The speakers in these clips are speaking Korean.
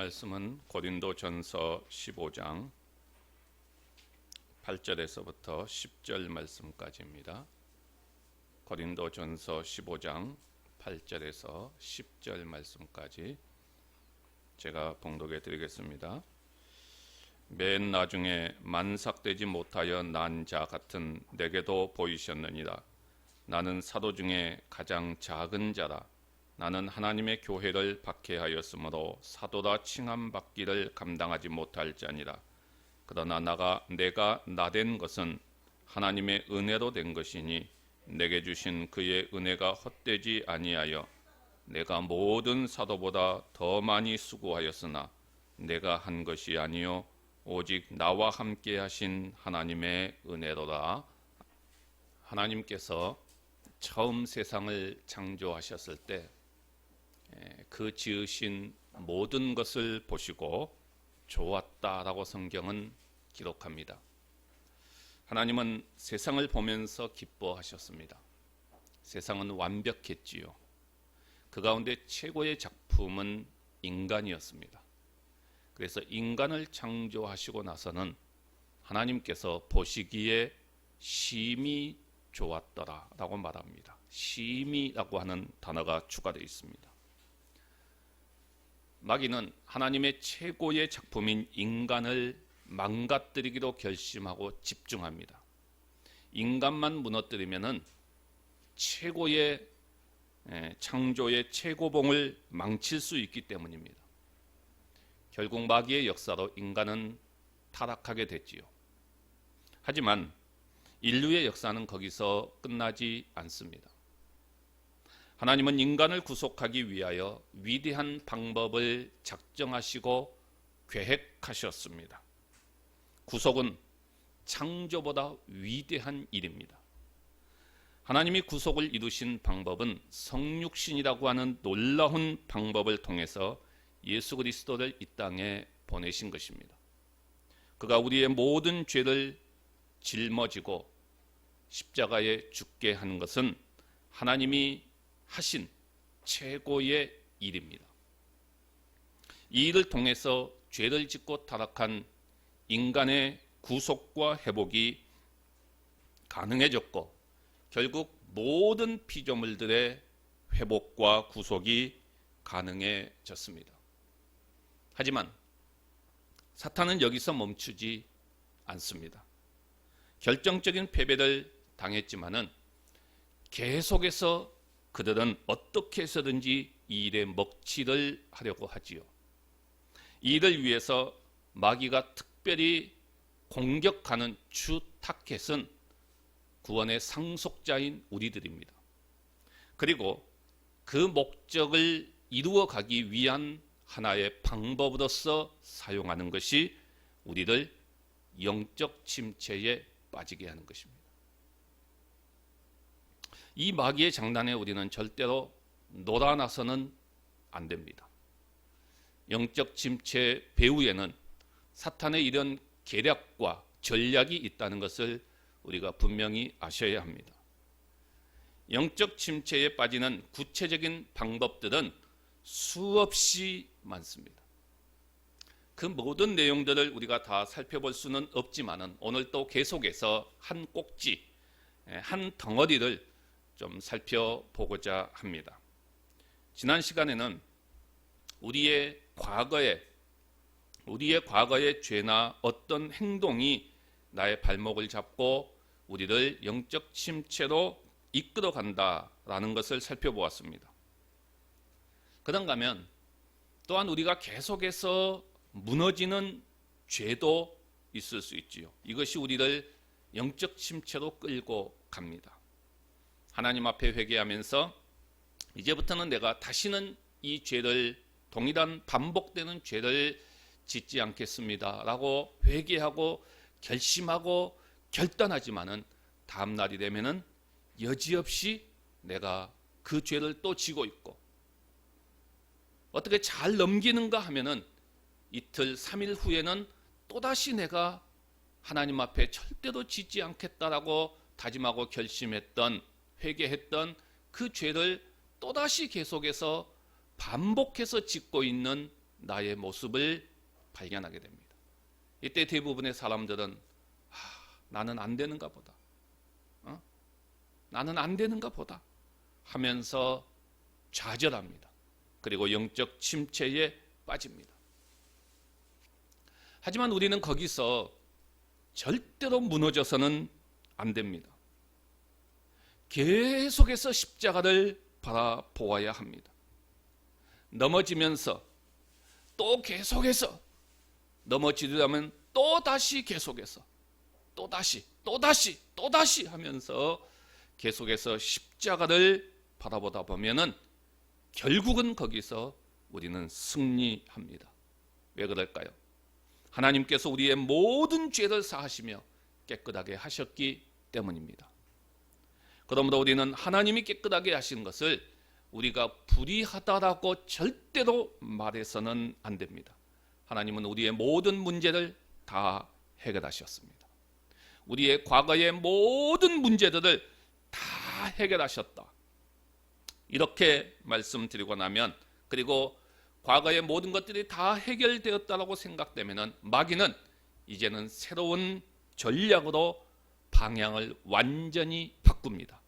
말씀은 고린도전서 15장 8절에서부터 10절 말씀까지입니다. 고린도전서 15장 8절에서 10절 말씀까지 제가 봉독해 드리겠습니다. 맨 나중에 만삭되지 못하여 난 자 같은 내게도 보이셨느니라. 나는 사도 중에 가장 작은 자라. 나는 하나님의 교회를 박해하였으므로 사도라 칭함받기를 감당하지 못할 자니라. 그러나 내가 나된 것은 하나님의 은혜로 된 것이니 내게 주신 그의 은혜가 헛되지 아니하여 내가 모든 사도보다 더 많이 수고하였으나 내가 한 것이 아니요 오직 나와 함께 하신 하나님의 은혜로라. 하나님께서 처음 세상을 창조하셨을 때 그 지으신 모든 것을 보시고 좋았다라고 성경은 기록합니다. 하나님은 세상을 보면서 기뻐하셨습니다. 세상은 완벽했지요. 그 가운데 최고의 작품은 인간이었습니다. 그래서 인간을 창조하시고 나서는 하나님께서 보시기에 심히 좋았더라라고 말합니다. 심히라고 하는 단어가 추가되어 있습니다. 마귀는 하나님의 최고의 작품인 인간을 망가뜨리기로 결심하고 집중합니다. 인간만 무너뜨리면은 최고의 창조의 최고봉을 망칠 수 있기 때문입니다. 결국 마귀의 역사로 인간은 타락하게 됐지요. 하지만 인류의 역사는 거기서 끝나지 않습니다. 하나님은 인간을 구속하기 위하여 위대한 방법을 작정하시고 계획하셨습니다. 구속은 창조보다 위대한 일입니다. 하나님이 구속을 이루신 방법은 성육신이라고 하는 놀라운 방법을 통해서 예수 그리스도를 이 땅에 보내신 것입니다. 그가 우리의 모든 죄를 짊어지고 십자가에 죽게 하는 것은 하나님이 하신 최고의 일입니다. 이 일을 통해서 죄를 짓고 타락한 인간의 구속과 회복이 가능해졌고 결국 모든 피조물들의 회복과 구속이 가능해졌습니다. 하지만 사탄은 여기서 멈추지 않습니다. 결정적인 패배를 당했지만은 계속해서 그들은 어떻게 해서든지 이 일에 먹칠을 하려고 하지요. 이 일을 위해서 마귀가 특별히 공격하는 주 타겟은 구원의 상속자인 우리들입니다. 그리고 그 목적을 이루어가기 위한 하나의 방법으로서 사용하는 것이 우리를 영적 침체에 빠지게 하는 것입니다. 이 마귀의 장난에 우리는 절대로 놀아나서는 안 됩니다. 영적 침체 배후에는 사탄의 이런 계략과 전략이 있다는 것을 우리가 분명히 아셔야 합니다. 영적 침체에 빠지는 구체적인 방법들은 수없이 많습니다. 그 모든 내용들을 우리가 다 살펴볼 수는 없지만은 오늘 또 계속해서 한 꼭지, 한 덩어리를 좀 살펴보고자 합니다. 지난 시간에는 우리의 과거의 죄나 어떤 행동이 나의 발목을 잡고 우리를 영적 침체로 이끌어 간다라는 것을 살펴보았습니다. 그런가 하면 또한 우리가 계속해서 무너지는 죄도 있을 수 있지요. 이것이 우리를 영적 침체로 끌고 갑니다. 하나님 앞에 회개하면서 이제부터는 내가 다시는 이 죄를 동일한 반복되는 죄를 짓지 않겠습니다 라고 회개하고 결심하고 결단하지만은 다음 날이 되면은 여지없이 내가 그 죄를 또 지고 있고 어떻게 잘 넘기는가 하면은 이틀 3일 후에는 또다시 내가 하나님 앞에 절대로 짓지 않겠다라고 다짐하고 결심했던 회개했던 그 죄를 또다시 계속해서 반복해서 짓고 있는 나의 모습을 발견하게 됩니다. 이때 대부분의 사람들은 나는 안 되는가 보다, 나는 안 되는가 보다 하면서 좌절합니다. 그리고 영적 침체에 빠집니다. 하지만 우리는 거기서 절대로 무너져서는 안 됩니다. 계속해서 십자가를 바라보아야 합니다. 넘어지면서 또 계속해서, 넘어지려면 또 다시 계속해서, 또 다시 하면서 계속해서 십자가를 바라보다 보면은 결국은 거기서 우리는 승리합니다. 왜 그럴까요? 하나님께서 우리의 모든 죄를 사하시며 깨끗하게 하셨기 때문입니다. 그러므로 우리는 하나님이 깨끗하게 하신 것을 우리가 불의하다라고 절대로 말해서는 안 됩니다. 하나님은 우리의 모든 문제를 다 해결하셨습니다. 우리의 과거의 모든 문제들을 다 해결하셨다, 이렇게 말씀드리고 나면, 그리고 과거의 모든 것들이 다 해결되었다고 생각되면 마귀는 이제는 새로운 전략으로 방향을 완전히 바꿉니다.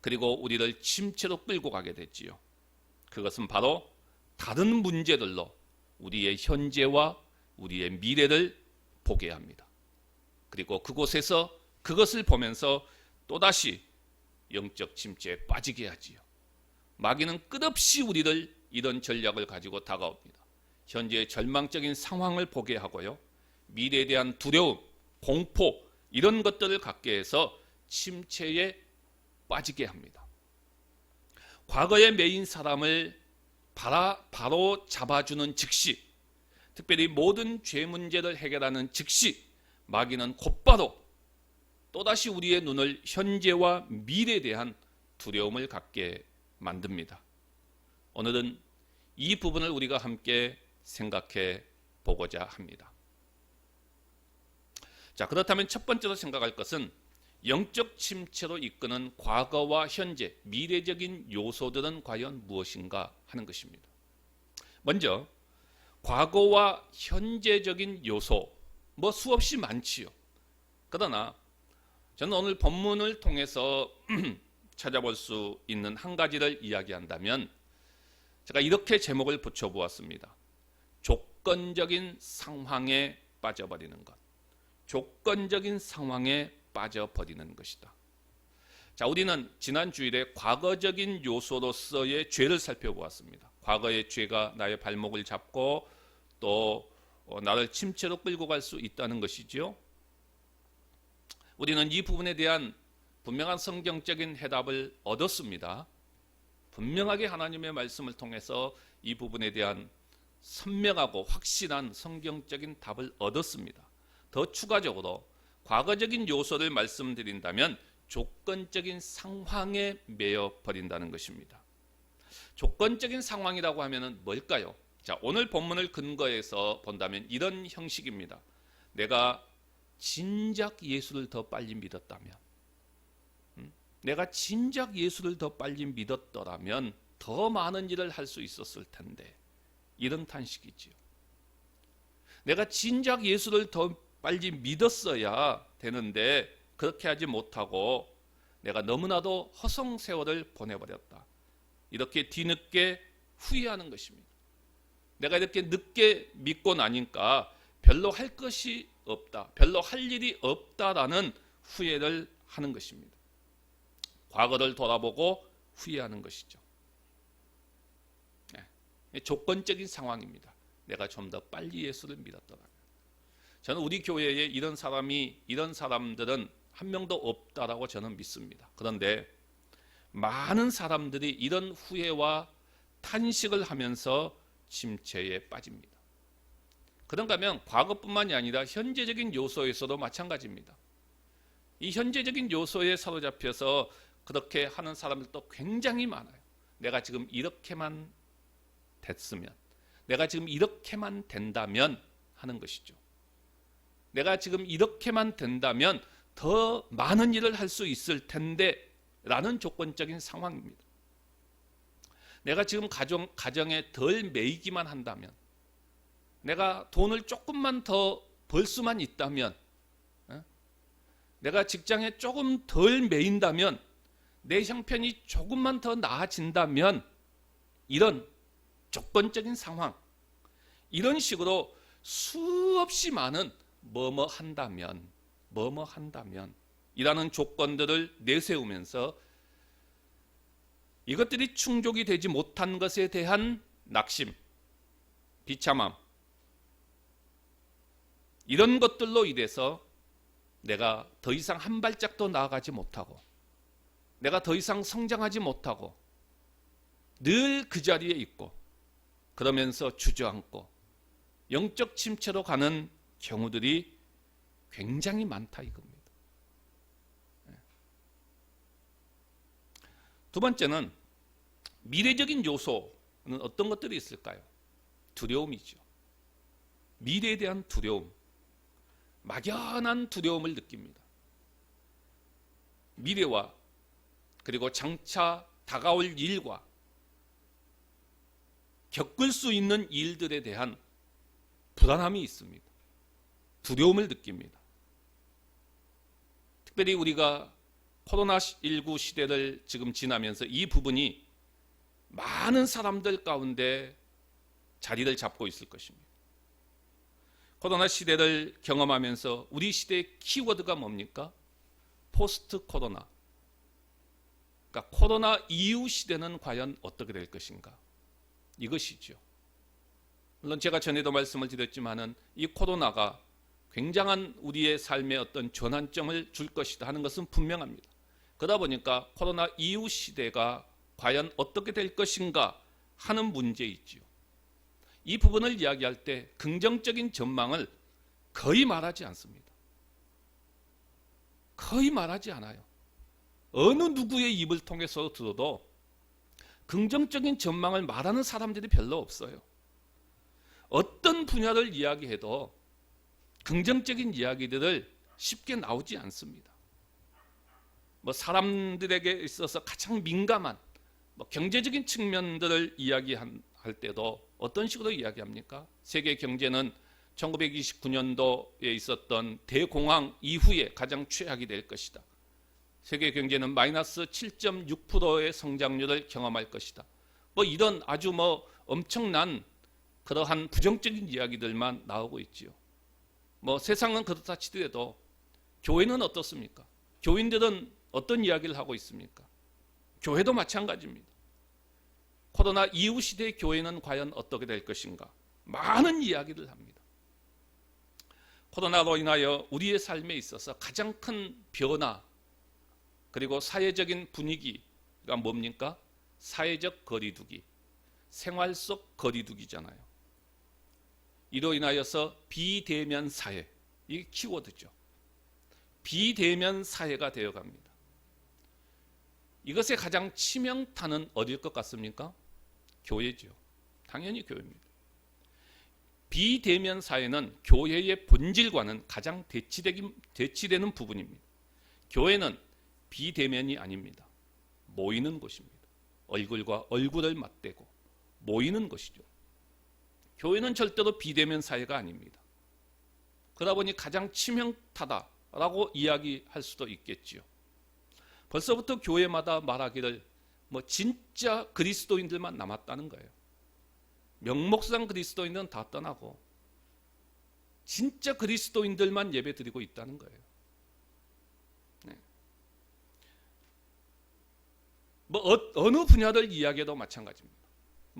그리고 우리를 침체로 끌고 가게 됐지요. 그것은 바로 다른 문제들로 우리의 현재와 우리의 미래를 보게 합니다. 그리고 그곳에서 그것을 보면서 또다시 영적 침체에 빠지게 하지요. 마귀는 끝없이 우리를 이런 전략을 가지고 다가옵니다. 현재의 절망적인 상황을 보게 하고요, 미래에 대한 두려움, 공포, 이런 것들을 갖게 해서 침체에 빠지게 합니다. 과거에 매인 사람을 바로 잡아주는 즉시, 특별히 모든 죄 문제를 해결하는 즉시, 마귀는 곧바로 또다시 우리의 눈을 현재와 미래에 대한 두려움을 갖게 만듭니다. 오늘은 이 부분을 우리가 함께 생각해 보고자 합니다. 자, 그렇다면 첫 번째로 생각할 것은 영적 침체로 이끄는 과거와 현재, 미래적인 요소들은 과연 무엇인가 하는 것입니다. 먼저 과거와 현재적인 요소, 수없이 많지요. 그러나 저는 오늘 본문을 통해서 찾아볼 수 있는 한 가지를 이야기한다면, 제가 이렇게 제목을 붙여보았습니다. 조건적인 상황에 빠져버리는 것. 조건적인 상황에 빠져버리는 것이다. 자, 우리는 지난 주일에 과거적인 요소로서의 죄를 살펴보았습니다. 과거의 죄가 나의 발목을 잡고 또 나를 침체로 끌고 갈 수 있다는 것이지요. 우리는 이 부분에 대한 분명한 성경적인 해답을 얻었습니다. 분명하게 하나님의 말씀을 통해서 이 부분에 대한 선명하고 확실한 성경적인 답을 얻었습니다. 더 추가적으로 과거적인 요소를 말씀드린다면 조건적인 상황에 매여 버린다는 것입니다. 조건적인 상황이라고 하면 뭘까요? 자, 오늘 본문을 근거해서 본다면 이런 형식입니다. 내가 진작 예수를 더 빨리 믿었다면, 내가 진작 예수를 더 빨리 믿었더라면 더 많은 일을 할 수 있었을 텐데, 이런 탄식이지요. 내가 진작 예수를 더 빨리 믿었어야 되는데 그렇게 하지 못하고 내가 너무나도 허송세월을 보내버렸다, 이렇게 뒤늦게 후회하는 것입니다. 내가 이렇게 늦게 믿고 나니까 별로 할 것이 없다, 별로 할 일이 없다라는 후회를 하는 것입니다. 과거를 돌아보고 후회하는 것이죠. 조건적인 상황입니다. 내가 좀 더 빨리 예수를 믿었더라면. 저는 우리 교회에 이런 사람들은 한 명도 없다라고 저는 믿습니다. 그런데 많은 사람들이 이런 후회와 탄식을 하면서 침체에 빠집니다. 그런가 하면 과거뿐만이 아니라 현재적인 요소에서도 마찬가지입니다. 이 현재적인 요소에 사로잡혀서 그렇게 하는 사람들도 굉장히 많아요. 내가 지금 이렇게만 됐으면, 내가 지금 이렇게만 된다면 하는 것이죠. 내가 지금 이렇게만 된다면 더 많은 일을 할 수 있을 텐데 라는 조건적인 상황입니다. 내가 지금 가정에 덜 매이기만 한다면, 내가 돈을 조금만 더 벌 수만 있다면, 내가 직장에 조금 덜 매인다면, 내 형편이 조금만 더 나아진다면, 이런 조건적인 상황, 이런 식으로 수없이 많은 뭐뭐 한다면 이라는 조건들을 내세우면서 이것들이 충족이 되지 못한 것에 대한 낙심, 비참함, 이런 것들로 인해서 내가 더 이상 한 발짝도 나아가지 못하고, 내가 더 이상 성장하지 못하고 늘 그 자리에 있고, 그러면서 주저앉고 영적 침체로 가는 경우들이 굉장히 많다 이겁니다. 두 번째는 미래적인 요소는 어떤 것들이 있을까요? 두려움이죠. 미래에 대한 두려움, 막연한 두려움을 느낍니다. 미래와 그리고 장차 다가올 일과 겪을 수 있는 일들에 대한 불안함이 있습니다. 두려움을 느낍니다. 특별히 우리가 코로나19 시대를 지금 지나면서 이 부분이 많은 사람들 가운데 자리를 잡고 있을 것입니다. 코로나 시대를 경험하면서 우리 시대의 키워드가 뭡니까? 포스트 코로나. 그러니까 코로나 이후 시대는 과연 어떻게 될 것인가? 이것이죠. 물론 제가 전에도 말씀을 드렸지만은 이 코로나가 굉장한 우리의 삶의 어떤 전환점을 줄 것이다 하는 것은 분명합니다. 그러다 보니까 코로나 이후 시대가 과연 어떻게 될 것인가 하는 문제이지요. 이 부분을 이야기할 때 긍정적인 전망을 거의 말하지 않습니다. 거의 말하지 않아요. 어느 누구의 입을 통해서 들어도 긍정적인 전망을 말하는 사람들이 별로 없어요. 어떤 분야를 이야기해도 긍정적인 이야기들을 쉽게 나오지 않습니다. 사람들에게 있어서 가장 민감한 경제적인 측면들을 이야기할 때도 어떤 식으로 이야기합니까? 세계 경제는 1929년도에 있었던 대공황 이후에 가장 최악이 될 것이다. 세계 경제는 마이너스 7.6%의 성장률을 경험할 것이다. 이런 아주 엄청난 그러한 부정적인 이야기들만 나오고 있지요. 세상은 그렇다 치더라도 교회는 어떻습니까? 교인들은 어떤 이야기를 하고 있습니까? 교회도 마찬가지입니다. 코로나 이후 시대의 교회는 과연 어떻게 될 것인가? 많은 이야기를 합니다. 코로나로 인하여 우리의 삶에 있어서 가장 큰 변화, 그리고 사회적인 분위기가 뭡니까? 사회적 거리두기, 생활 속 거리두기잖아요. 이로 인하여서 비대면 사회, 이게 키워드죠. 비대면 사회가 되어갑니다. 이것의 가장 치명타는 어딜 것 같습니까? 교회죠. 당연히 교회입니다. 비대면 사회는 교회의 본질과는 가장 대치되는 부분입니다. 교회는 비대면이 아닙니다. 모이는 곳입니다. 얼굴과 얼굴을 맞대고 모이는 것이죠. 교회는 절대로 비대면 사회가 아닙니다. 그러다 보니 가장 치명타다라고 이야기할 수도 있겠지요. 벌써부터 교회마다 말하기를 진짜 그리스도인들만 남았다는 거예요. 명목상 그리스도인들은 다 떠나고 진짜 그리스도인들만 예배드리고 있다는 거예요. 네. 어느 분야를 이야기해도 마찬가지입니다.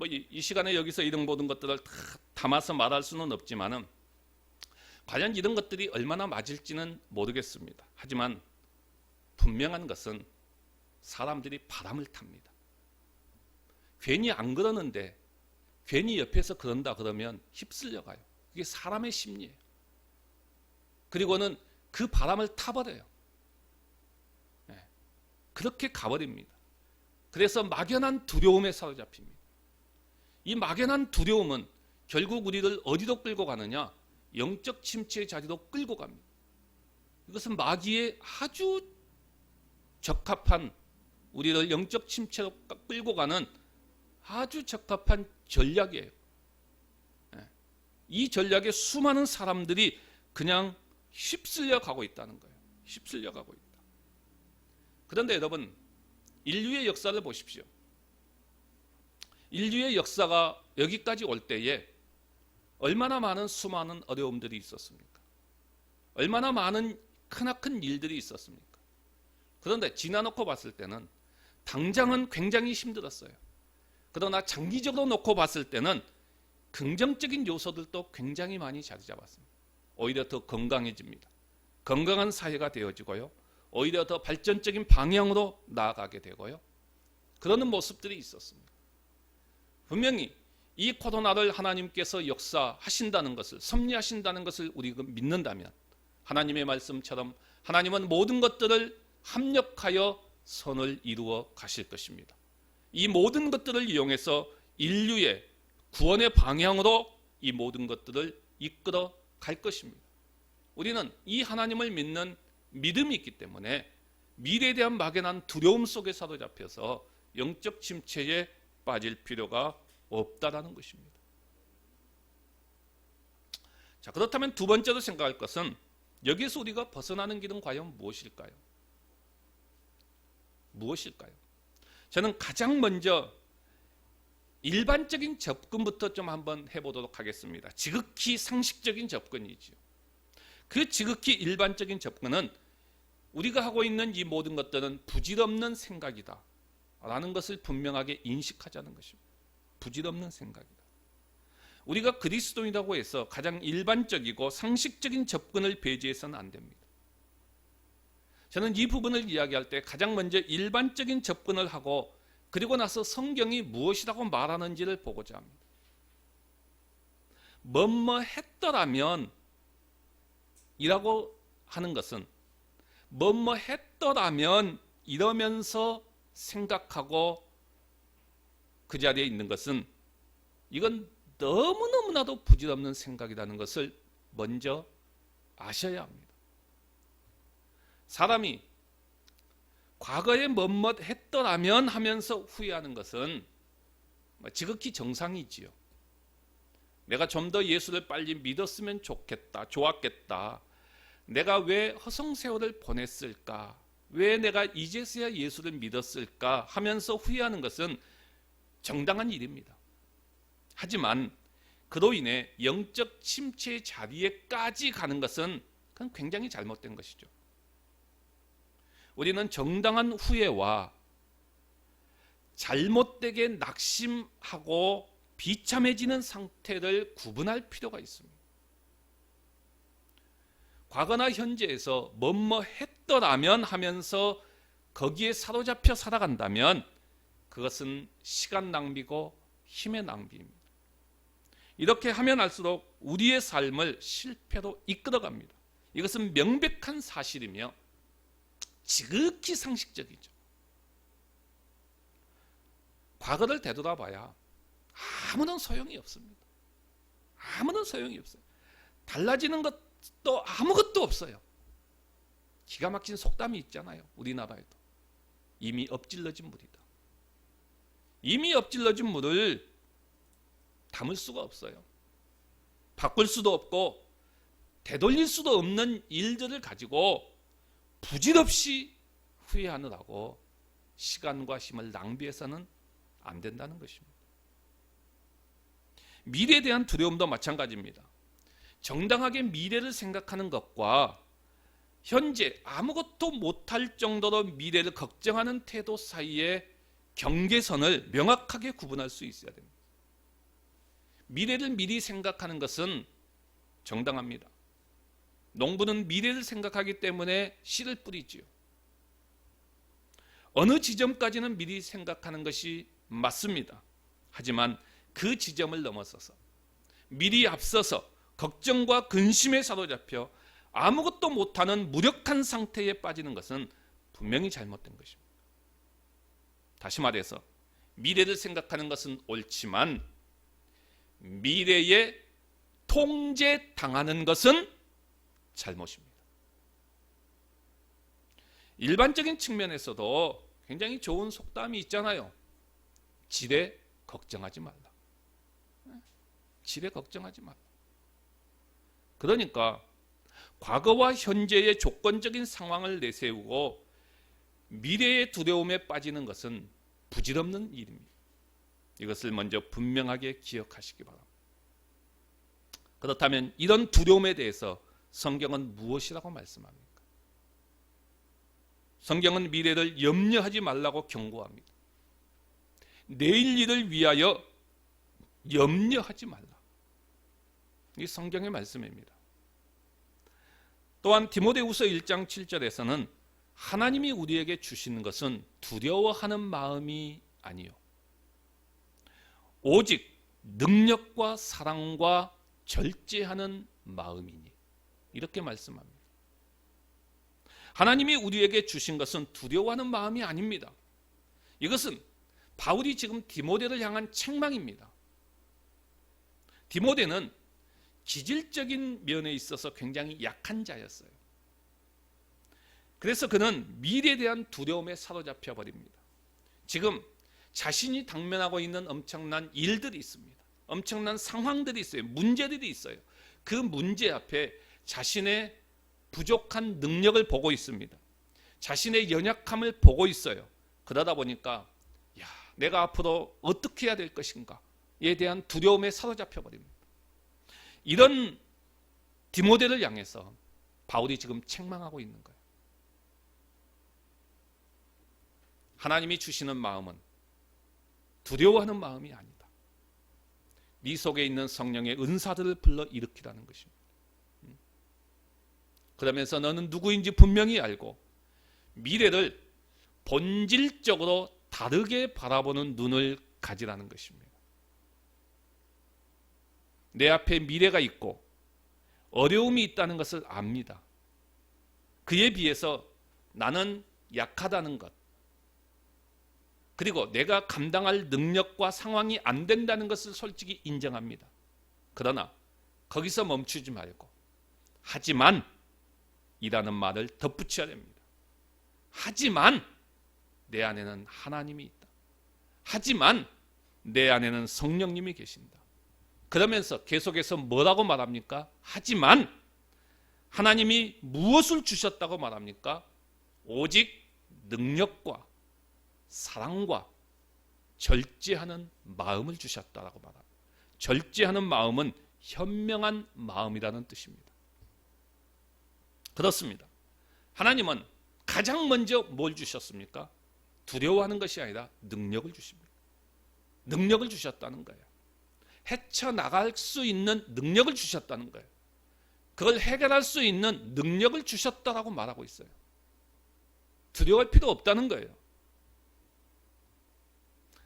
이 시간에 여기서 이런 모든 것들을 다 담아서 말할 수는 없지만은 과연 이런 것들이 얼마나 맞을지는 모르겠습니다. 하지만 분명한 것은 사람들이 바람을 탑니다. 괜히 안 그러는데 괜히 옆에서 그런다 그러면 휩쓸려 가요. 그게 사람의 심리예요. 그리고는 그 바람을 타버려요. 네. 그렇게 가버립니다. 그래서 막연한 두려움에 사로잡힙니다. 이 막연한 두려움은 결국 우리를 어디로 끌고 가느냐? 영적 침체의 자리로 끌고 갑니다. 이것은 마귀의 아주 적합한 우리를 영적 침체로 끌고 가는 아주 적합한 전략이에요. 이 전략에 수많은 사람들이 그냥 휩쓸려 가고 있다는 거예요. 휩쓸려 가고 있다. 그런데 여러분, 인류의 역사를 보십시오. 인류의 역사가 여기까지 올 때에 얼마나 많은 수많은 어려움들이 있었습니까? 얼마나 많은 크나큰 일들이 있었습니까? 그런데 지나놓고 봤을 때는 당장은 굉장히 힘들었어요. 그러나 장기적으로 놓고 봤을 때는 긍정적인 요소들도 굉장히 많이 자리 잡았습니다. 오히려 더 건강해집니다. 건강한 사회가 되어지고요. 오히려 더 발전적인 방향으로 나아가게 되고요. 그러는 모습들이 있었습니다. 분명히 이 코로나를 하나님께서 역사하신다는 것을, 섭리하신다는 것을 우리가 믿는다면 하나님의 말씀처럼 하나님은 모든 것들을 합력하여 선을 이루어 가실 것입니다. 이 모든 것들을 이용해서 인류의 구원의 방향으로 이 모든 것들을 이끌어 갈 것입니다. 우리는 이 하나님을 믿는 믿음이 있기 때문에 미래에 대한 막연한 두려움 속에 사로잡혀서 영적 침체에 빠질 필요가 없다라는 것입니다. 자, 그렇다면 두 번째로 생각할 것은 여기서 우리가 벗어나는 길은 과연 무엇일까요? 무엇일까요? 저는 가장 먼저 일반적인 접근부터 좀 한번 해보도록 하겠습니다. 지극히 상식적인 접근이지요. 그 지극히 일반적인 접근은 우리가 하고 있는 이 모든 것들은 부질없는 생각이다 라는 것을 분명하게 인식하자는 것입니다. 부질없는 생각이다. 우리가 그리스도인이라고 해서 가장 일반적이고 상식적인 접근을 배제해서는 안 됩니다. 저는 이 부분을 이야기할 때 가장 먼저 일반적인 접근을 하고 그리고 나서 성경이 무엇이라고 말하는지를 보고자 합니다. 뭐뭐 했더라면 이라고 하는 것은 뭐뭐 했더라면 이러면서 생각하고 그 자리에 있는 것은 이건 너무너무나도 부질없는 생각이라는 것을 먼저 아셔야 합니다. 사람이 과거에 뭐뭐 했더라면 하면서 후회하는 것은 지극히 정상이지요. 내가 좀 더 예수를 빨리 믿었으면 좋겠다, 좋았겠다. 내가 왜 허송세월을 보냈을까? 왜 내가 이제서야 예수를 믿었을까? 하면서 후회하는 것은 정당한 일입니다. 하지만 그로 인해 영적 침체의 자리에까지 가는 것은 그건 굉장히 잘못된 것이죠. 우리는 정당한 후회와 잘못되게 낙심하고 비참해지는 상태를 구분할 필요가 있습니다. 과거나 현재에서 뭐뭐 했더라면 하면서 거기에 사로잡혀 살아간다면 그것은 시간 낭비고 힘의 낭비입니다. 이렇게 하면 할수록 우리의 삶을 실패로 이끌어갑니다. 이것은 명백한 사실이며 지극히 상식적이죠. 과거를 되돌아봐야 아무런 소용이 없습니다. 아무런 소용이 없어요. 달라지는 것도 아무것도 없어요. 기가 막힌 속담이 있잖아요. 우리나라에도. 이미 엎질러진 물이다. 이미 엎질러진 물을 담을 수가 없어요. 바꿀 수도 없고 되돌릴 수도 없는 일들을 가지고 부질없이 후회하느라고 시간과 힘을 낭비해서는 안 된다는 것입니다. 미래에 대한 두려움도 마찬가지입니다. 정당하게 미래를 생각하는 것과 현재 아무것도 못할 정도로 미래를 걱정하는 태도 사이의 경계선을 명확하게 구분할 수 있어야 됩니다. 미래를 미리 생각하는 것은 정당합니다. 농부는 미래를 생각하기 때문에 씨를 뿌리지요. 어느 지점까지는 미리 생각하는 것이 맞습니다. 하지만 그 지점을 넘어서서 미리 앞서서 걱정과 근심에 사로잡혀 아무것도 못하는 무력한 상태에 빠지는 것은 분명히 잘못된 것입니다. 다시 말해서 미래를 생각하는 것은 옳지만 미래에 통제당하는 것은 잘못입니다. 일반적인 측면에서도 굉장히 좋은 속담이 있잖아요. 지레 걱정하지 말라. 지레 걱정하지 말라. 그러니까 과거와 현재의 조건적인 상황을 내세우고 미래의 두려움에 빠지는 것은 부질없는 일입니다. 이것을 먼저 분명하게 기억하시기 바랍니다. 그렇다면 이런 두려움에 대해서 성경은 무엇이라고 말씀합니까? 성경은 미래를 염려하지 말라고 경고합니다. 내일 일을 위하여 염려하지 말라. 이 성경의 말씀입니다. 또한 디모데후서 1장 7절에서는 하나님이 우리에게 주시는 것은 두려워하는 마음이 아니요 오직 능력과 사랑과 절제하는 마음이니, 이렇게 말씀합니다. 하나님이 우리에게 주신 것은 두려워하는 마음이 아닙니다. 이것은 바울이 지금 디모데를 향한 책망입니다. 디모데는 기질적인 면에 있어서 굉장히 약한 자였어요. 그래서 그는 미래에 대한 두려움에 사로잡혀 버립니다. 지금 자신이 당면하고 있는 엄청난 일들이 있습니다. 엄청난 상황들이 있어요. 문제들이 있어요. 그 문제 앞에 자신의 부족한 능력을 보고 있습니다. 자신의 연약함을 보고 있어요. 그러다 보니까 내가 앞으로 어떻게 해야 될 것인가에 대한 두려움에 사로잡혀 버립니다. 이런 디모데를 향해서 바울이 지금 책망하고 있는 거예요. 하나님이 주시는 마음은 두려워하는 마음이 아니다. 네 속에 있는 성령의 은사들을 불러 일으키라는 것입니다. 그러면서 너는 누구인지 분명히 알고 미래를 본질적으로 다르게 바라보는 눈을 가지라는 것입니다. 내 앞에 미래가 있고 어려움이 있다는 것을 압니다. 그에 비해서 나는 약하다는 것, 그리고 내가 감당할 능력과 상황이 안 된다는 것을 솔직히 인정합니다. 그러나 거기서 멈추지 말고 하지만 이라는 말을 덧붙여야 됩니다. 하지만 내 안에는 하나님이 있다. 하지만 내 안에는 성령님이 계신다. 그러면서 계속해서 뭐라고 말합니까? 하지만 하나님이 무엇을 주셨다고 말합니까? 오직 능력과 사랑과 절제하는 마음을 주셨다라고 말합니다. 절제하는 마음은 현명한 마음이라는 뜻입니다. 그렇습니다. 하나님은 가장 먼저 뭘 주셨습니까? 두려워하는 것이 아니라 능력을 주십니다. 능력을 주셨다는 거예요. 헤쳐나갈 수 있는 능력을 주셨다는 거예요. 그걸 해결할 수 있는 능력을 주셨다라고 말하고 있어요. 두려워할 필요 없다는 거예요.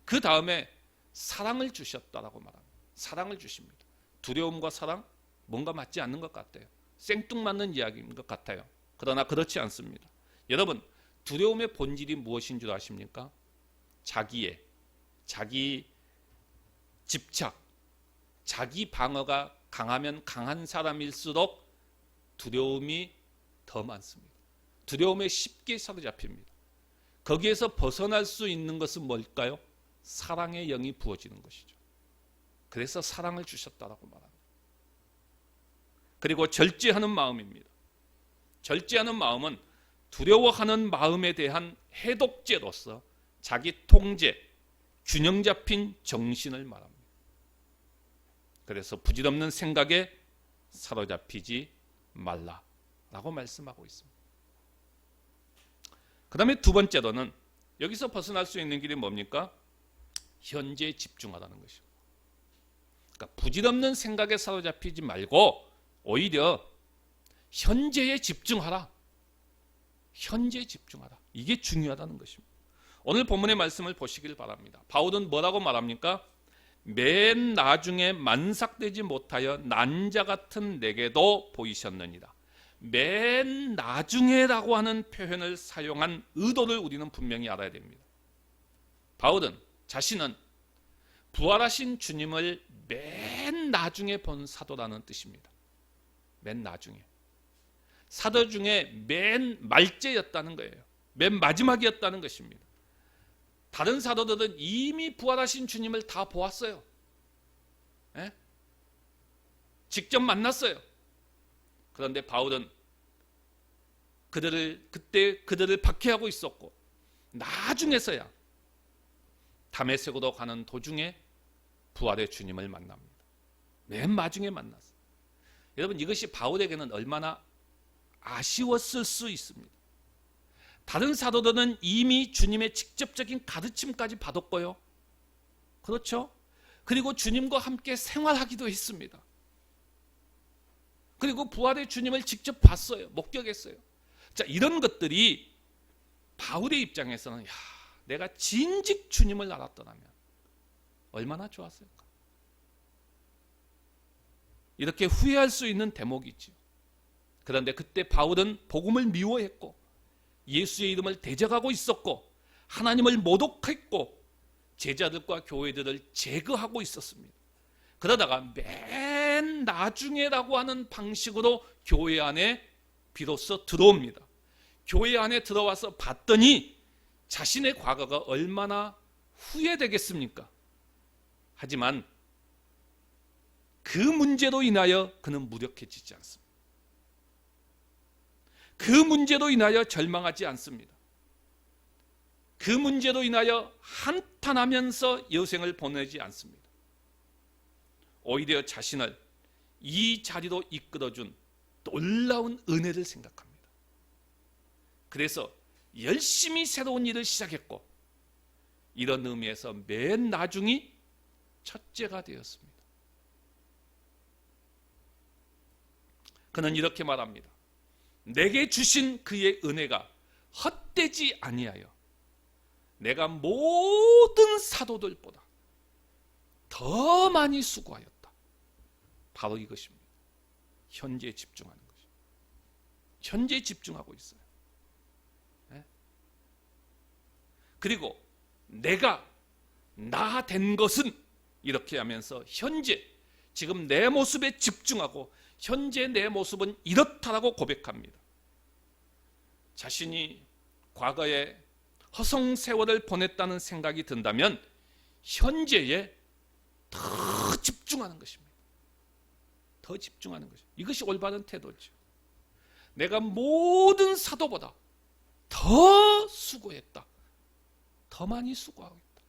그 다음에 사랑을 주셨다라고 말합니다. 사랑을 주십니다. 두려움과 사랑 뭔가 맞지 않는 것 같아요. 생뚱맞는 이야기인 것 같아요. 그러나 그렇지 않습니다. 여러분, 두려움의 본질이 무엇인 줄 아십니까? 자기 집착, 자기 방어가 강하면 강한 사람일수록 두려움이 더 많습니다. 두려움에 쉽게 사로잡힙니다. 거기에서 벗어날 수 있는 것은 뭘까요? 사랑의 영이 부어지는 것이죠. 그래서 사랑을 주셨다라고 말합니다. 그리고 절제하는 마음입니다. 절제하는 마음은 두려워하는 마음에 대한 해독제로서 자기 통제, 균형 잡힌 정신을 말합니다. 그래서 부질없는 생각에 사로잡히지 말라라고 말씀하고 있습니다. 그 다음에 두 번째로는 여기서 벗어날 수 있는 길이 뭡니까? 현재에 집중하라는 것입니다. 그러니까 부질없는 생각에 사로잡히지 말고 오히려 현재에 집중하라. 현재에 집중하라. 이게 중요하다는 것입니다. 오늘 본문의 말씀을 보시길 바랍니다. 바울은 뭐라고 말합니까? 맨 나중에 만삭되지 못하여 난자 같은 내게도 보이셨느니라. 맨 나중에라고 하는 표현을 사용한 의도를 우리는 분명히 알아야 됩니다. 바울은 자신은 부활하신 주님을 맨 나중에 본 사도라는 뜻입니다. 맨 나중에. 사도 중에 맨 말째였다는 거예요. 맨 마지막이었다는 것입니다. 다른 사도들은 이미 부활하신 주님을 다 보았어요. 예? 직접 만났어요. 그런데 바울은 그때 그들을 박해하고 있었고, 나중에서야 다메섹으로 가는 도중에 부활의 주님을 만납니다. 맨 마중에 만났어요. 여러분, 이것이 바울에게는 얼마나 아쉬웠을 수 있습니다. 다른 사도들은 이미 주님의 직접적인 가르침까지 받았고요. 그렇죠? 그리고 주님과 함께 생활하기도 했습니다. 그리고 부활의 주님을 직접 봤어요. 목격했어요. 자, 이런 것들이 바울의 입장에서는 내가 진즉 주님을 알았더라면 얼마나 좋았을까. 이렇게 후회할 수 있는 대목이죠. 그런데 그때 바울은 복음을 미워했고 예수의 이름을 대적하고 있었고 하나님을 모독했고 제자들과 교회들을 제거하고 있었습니다. 그러다가 맨 나중에라고 하는 방식으로 교회 안에 비로소 들어옵니다. 교회 안에 들어와서 봤더니 자신의 과거가 얼마나 후회되겠습니까? 하지만 그 문제로 인하여 그는 무력해지지 않습니다. 그 문제로 인하여 절망하지 않습니다. 그 문제로 인하여 한탄하면서 여생을 보내지 않습니다. 오히려 자신을 이 자리로 이끌어준 놀라운 은혜를 생각합니다. 그래서 열심히 새로운 일을 시작했고 이런 의미에서 맨 나중이 첫째가 되었습니다. 그는 이렇게 말합니다. 내게 주신 그의 은혜가 헛되지 아니하여 내가 모든 사도들보다 더 많이 수고하였다. 바로 이것입니다. 현재에 집중하는 것입니다. 현재에 집중하고 있어요. 네? 그리고 내가 나 된 것은 이렇게 하면서 현재 지금 내 모습에 집중하고 현재 내 모습은 이렇다라고 고백합니다. 자신이 과거에 허송세월을 보냈다는 생각이 든다면 현재에 더 집중하는 것입니다. 더 집중하는 것입니다. 이것이 올바른 태도죠. 내가 모든 사도보다 더 수고했다. 더 많이 수고하고 있다.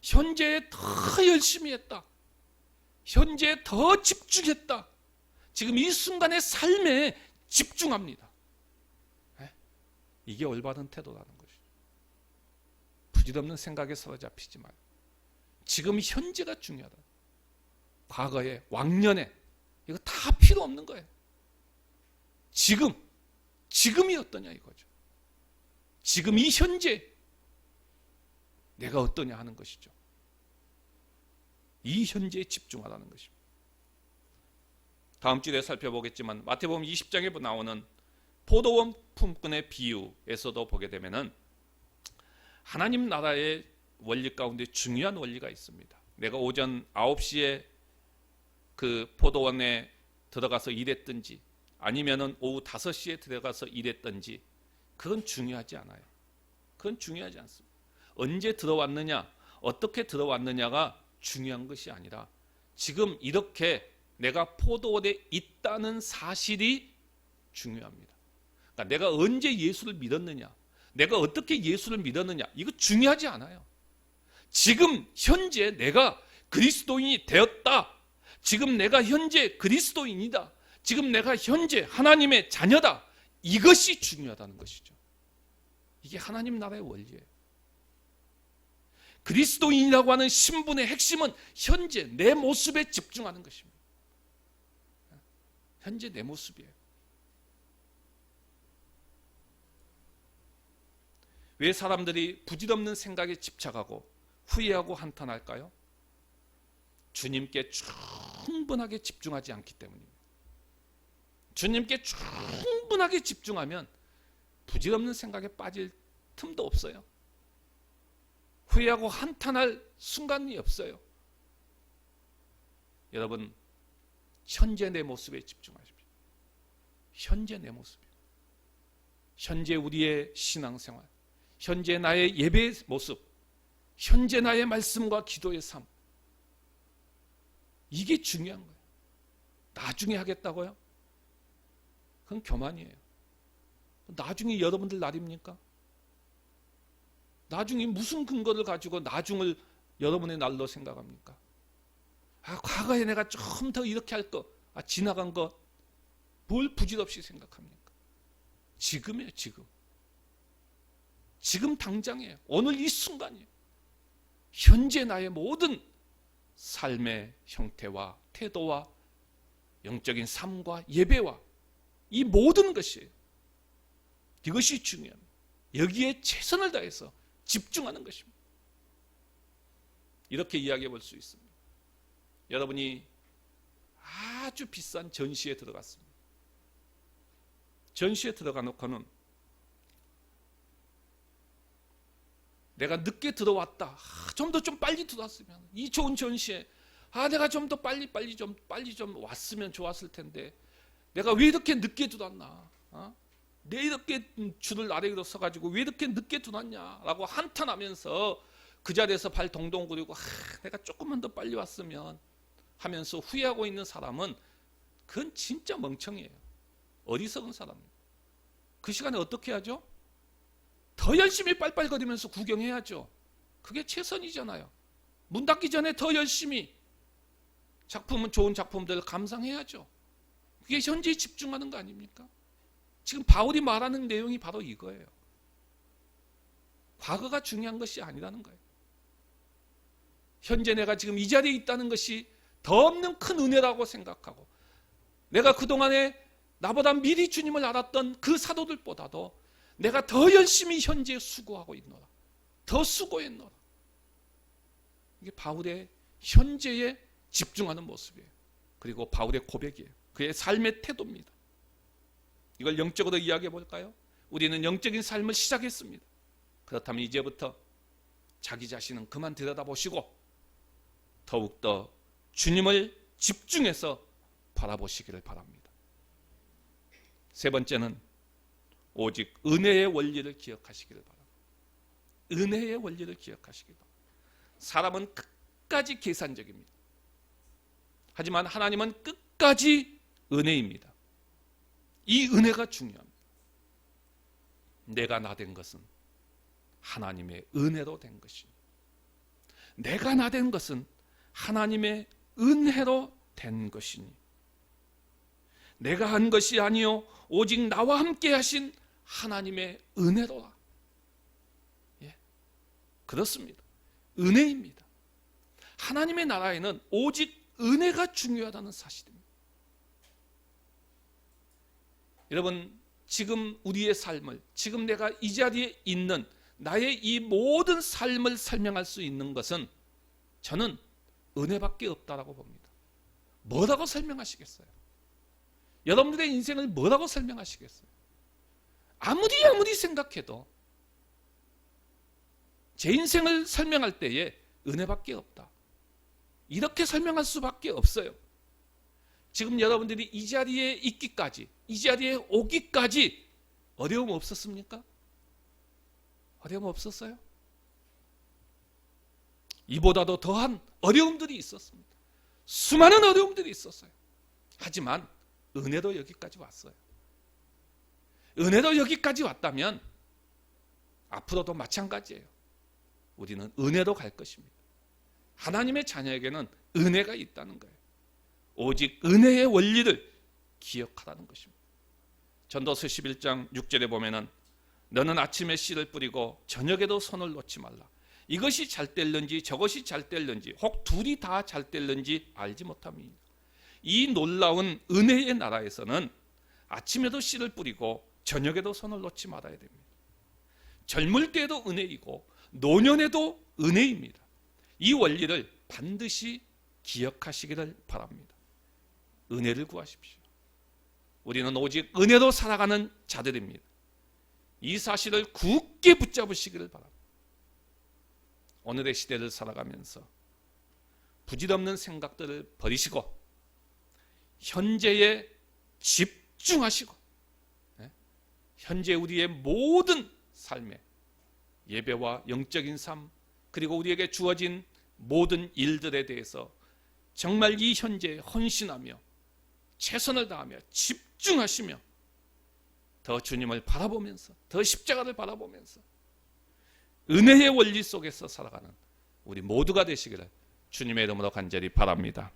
현재에 더 열심히 했다. 현재에 더 집중했다. 지금 이 순간의 삶에 집중합니다. 이게 올바른 태도라는 것이죠. 부질없는 생각에 사로잡히지 말고 지금 현재가 중요하다. 과거에, 왕년에 이거 다 필요 없는 거예요. 지금이 어떠냐 이거죠. 지금 이 현재 내가 어떠냐 하는 것이죠. 이 현재에 집중하라는 것입니다. 다음 주에 살펴보겠지만 마태복음 20장에 나오는 포도원 품꾼의 비유에서도 보게 되면은 하나님 나라의 원리 가운데 중요한 원리가 있습니다. 내가 오전 9시에 그 포도원에 들어가서 일했든지 아니면은 오후 5시에 들어가서 일했든지 그건 중요하지 않아요. 그건 중요하지 않습니다. 언제 들어왔느냐, 어떻게 들어왔느냐가 중요한 것이 아니라 지금 이렇게 내가 포도원에 있다는 사실이 중요합니다. 그러니까 내가 언제 예수를 믿었느냐, 내가 어떻게 예수를 믿었느냐 이거 중요하지 않아요. 지금 현재 내가 그리스도인이 되었다. 지금 내가 현재 그리스도인이다. 지금 내가 현재 하나님의 자녀다. 이것이 중요하다는 것이죠. 이게 하나님 나라의 원리예요. 그리스도인이라고 하는 신분의 핵심은 현재 내 모습에 집중하는 것입니다. 현재 내 모습이에요. 왜 사람들이 부질없는 생각에 집착하고 후회하고 한탄할까요? 주님께 충분하게 집중하지 않기 때문입니다. 주님께 충분하게 집중하면 부질없는 생각에 빠질 틈도 없어요. 후회하고 한탄할 순간이 없어요. 여러분, 현재 내 모습에 집중하십시오. 현재 내 모습이에요. 현재 우리의 신앙생활, 현재 나의 예배의 모습, 현재 나의 말씀과 기도의 삶, 이게 중요한 거예요. 나중에 하겠다고요? 그건 교만이에요. 나중에 여러분들 날입니까? 나중에 무슨 근거를 가지고 나중을 여러분의 날로 생각합니까? 과거에 내가 좀 더 이렇게 할 것, 지나간 것, 뭘 부질없이 생각합니까? 지금이에요, 지금. 지금 당장이에요. 오늘 이 순간이에요. 현재 나의 모든 삶의 형태와 태도와 영적인 삶과 예배와 이 모든 것이, 이것이 중요합니다. 여기에 최선을 다해서 집중하는 것입니다. 이렇게 이야기해 볼 수 있습니다. 여러분이 아주 비싼 전시에 들어갔습니다. 전시에 들어가 놓고는 내가 늦게 들어왔다, 좀 더 좀 빨리 들어왔으면, 이 좋은 전시에 내가 좀 더 빨리 좀 왔으면 좋았을 텐데 내가 왜 이렇게 늦게 들어왔나, 내 이렇게 줄을 아래로 서가지고 왜 이렇게 늦게 들어왔냐라고 한탄하면서 그 자리에서 발 동동 구르고 내가 조금만 더 빨리 왔으면 하면서 후회하고 있는 사람은 그건 진짜 멍청이에요. 어리석은 사람입니다. 그 시간에 어떻게 하죠? 더 열심히 빨빨거리면서 구경해야죠. 그게 최선이잖아요. 문 닫기 전에 더 열심히 작품은 좋은 작품들을 감상해야죠. 그게 현재에 집중하는 거 아닙니까? 지금 바울이 말하는 내용이 바로 이거예요. 과거가 중요한 것이 아니라는 거예요. 현재 내가 지금 이 자리에 있다는 것이 더 없는 큰 은혜라고 생각하고, 내가 그동안에 나보다 미리 주님을 알았던 그 사도들보다도 내가 더 열심히 현재에 수고하고 있노라, 더 수고했노라. 이게 바울의 현재에 집중하는 모습이에요. 그리고 바울의 고백이에요. 그의 삶의 태도입니다. 이걸 영적으로 이야기해 볼까요? 우리는 영적인 삶을 시작했습니다. 그렇다면 이제부터 자기 자신은 그만 들여다보시고 더욱더 주님을 집중해서 바라보시기를 바랍니다. 세 번째는 오직 은혜의 원리를 기억하시기를 바랍니다. 은혜의 원리를 기억하시기를 바랍니다. 사람은 끝까지 계산적입니다. 하지만 하나님은 끝까지 은혜입니다. 이 은혜가 중요합니다. 내가 나 된 것은 하나님의 은혜로 된 것이니, 내가 나 된 것은 하나님의 은혜로 된 것이니, 내가 한 것이 아니요 오직 나와 함께 하신 하나님의 은혜로라. 그렇습니다. 은혜입니다. 하나님의 나라에는 오직 은혜가 중요하다는 사실입니다. 여러분, 지금 우리의 삶을, 지금 내가 이 자리에 있는 나의 이 모든 삶을 설명할 수 있는 것은 저는 은혜밖에 없다라고 봅니다. 뭐라고 설명하시겠어요? 여러분들의 인생을 뭐라고 설명하시겠어요? 아무리 생각해도 제 인생을 설명할 때에 은혜밖에 없다, 이렇게 설명할 수밖에 없어요. 지금 여러분들이 이 자리에 있기까지, 이 자리에 오기까지 어려움 없었습니까? 어려움 없었어요? 이보다도 더한 어려움들이 있었습니다. 수많은 어려움들이 있었어요. 하지만 은혜도 여기까지 왔어요. 은혜도 여기까지 왔다면 앞으로도 마찬가지예요. 우리는 은혜로 갈 것입니다. 하나님의 자녀에게는 은혜가 있다는 거예요. 오직 은혜의 원리를 기억하라는 것입니다. 전도서 11장 6절에 보면은 너는 아침에 씨를 뿌리고 저녁에도 손을 놓지 말라. 이것이 잘 될는지 저것이 잘 될는지 혹 둘이 다 잘 될는지 알지 못함이니라. 이 놀라운 은혜의 나라에서는 아침에도 씨를 뿌리고 저녁에도 손을 놓지 말아야 됩니다. 젊을 때에도 은혜이고 노년에도 은혜입니다. 이 원리를 반드시 기억하시기를 바랍니다. 은혜를 구하십시오. 우리는 오직 은혜로 살아가는 자들입니다. 이 사실을 굳게 붙잡으시기를 바랍니다. 오늘의 시대를 살아가면서 부질없는 생각들을 버리시고 현재에 집중하시고, 현재 우리의 모든 삶에 예배와 영적인 삶, 그리고 우리에게 주어진 모든 일들에 대해서 정말 이 현재에 헌신하며 최선을 다하며 집중하시며 더 주님을 바라보면서, 더 십자가를 바라보면서 은혜의 원리 속에서 살아가는 우리 모두가 되시기를 주님의 이름으로 간절히 바랍니다.